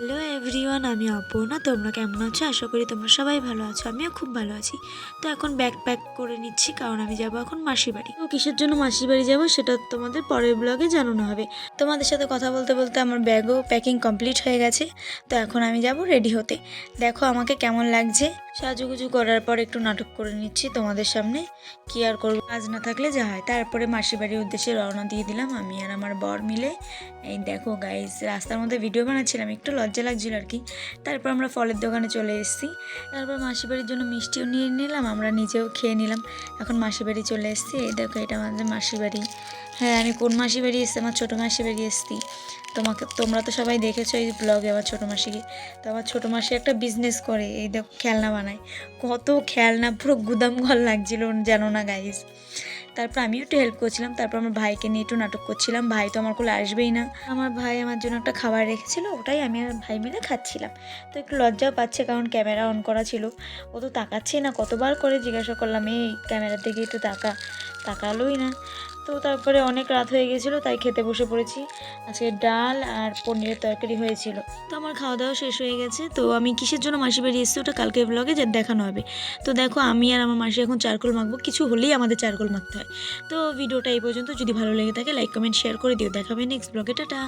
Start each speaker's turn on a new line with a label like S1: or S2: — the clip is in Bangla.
S1: হ্যালো এভরিওয়ান, আমি অপর্ণা। তোমরা কেমন আছো? আশা করি তোমরা সবাই ভালো আছো। আমিও খুব ভালো আছি। তো এখন ব্যাগ প্যাক করে নিচ্ছি, কারণ আমি যাবো এখন মাসির বাড়ি। তো কিসের জন্য মাসির বাড়ি যাবো সেটা তোমাদের পরের ব্লগে জানানো হবে। তোমাদের সাথে কথা বলতে বলতে আমার ব্যাগও প্যাকিং কমপ্লিট হয়ে গেছে। তো এখন আমি যাব রেডি হতে। দেখো আমাকে কেমন লাগছে। সাজুগুজু করার পর একটু নাটক করে নিচ্ছি তোমাদের সামনে। কি আর করবো, কাজ না থাকলে যা হয়। তারপরে মাসির বাড়ির উদ্দেশ্যে রওনা দিয়ে দিলাম আমি আর আমার বর মিলে। এই দেখো গাইস, রাস্তার মধ্যে ভিডিও বানাচ্ছিলাম, একটু লজ্জা লাগছিল আর কি। তারপর আমরা ফলের দোকানে চলে এসেছি। তারপর মাসির বাড়ির জন্য মিষ্টিও নিয়ে নিলাম, আমরা নিজেও খেয়ে নিলাম। এখন মাসির বাড়ি চলে এসেছি। এই দেখো, এটা আমাদের মাসির বাড়ি। হ্যাঁ, আমি কোন মাসির বাড়ি এসেছি? আমার ছোটো মাসির বাড়ি এসেছি। তোমরা তো সবাই দেখেছো এই ব্লগে আমার ছোটো মাসিকে। তো আমার ছোটো মাসি একটা বিজনেস করে, এই দেখো খেলনা বানায়। কত খেলনা, পুরো গুদাম ঘর লাগছিল জানো না গাইস। তারপর আমিও একটু হেল্প করছিলাম। তারপর আমার ভাইকে নিয়ে একটু নাটক করছিলাম। ভাই তো আমার কোলে আসবেই না। আমার ভাই আমার জন্য একটা খাবার রেখেছিল, ওটাই আমি আর ভাই মিলে খাচ্ছিলাম। তো একটু লজ্জাও পাচ্ছে, কারণ ক্যামেরা অন করা ছিল। ও তো তাকাচ্ছেই না, কতবার করে জিজ্ঞাসা করলাম এই ক্যামেরার দিকে একটু তাকালোই না। তো তারপরে অনেক রাত হয়ে গেছিলো, তাই খেতে বসে পড়েছি। আজকে ডাল আর পনিরের তরকারি হয়েছিল। তো আমার খাওয়া দাওয়া শেষ হয়ে গেছে। তো আমি কিসের জন্য মাসির বাড়ি এসেছি ওটা কালকে ব্লগে দেখানো হবে। তো দেখো, আমি আর আমার মাসি এখন চারকোল মাখবো। কিছু হলেই আমাদের চারকোল মাখতে হয়। তো ভিডিওটা এই পর্যন্ত। যদি ভালো লেগে থাকে লাইক কমেন্ট শেয়ার করে দিও। দেখাবে নেক্সট ব্লগে। টাটা।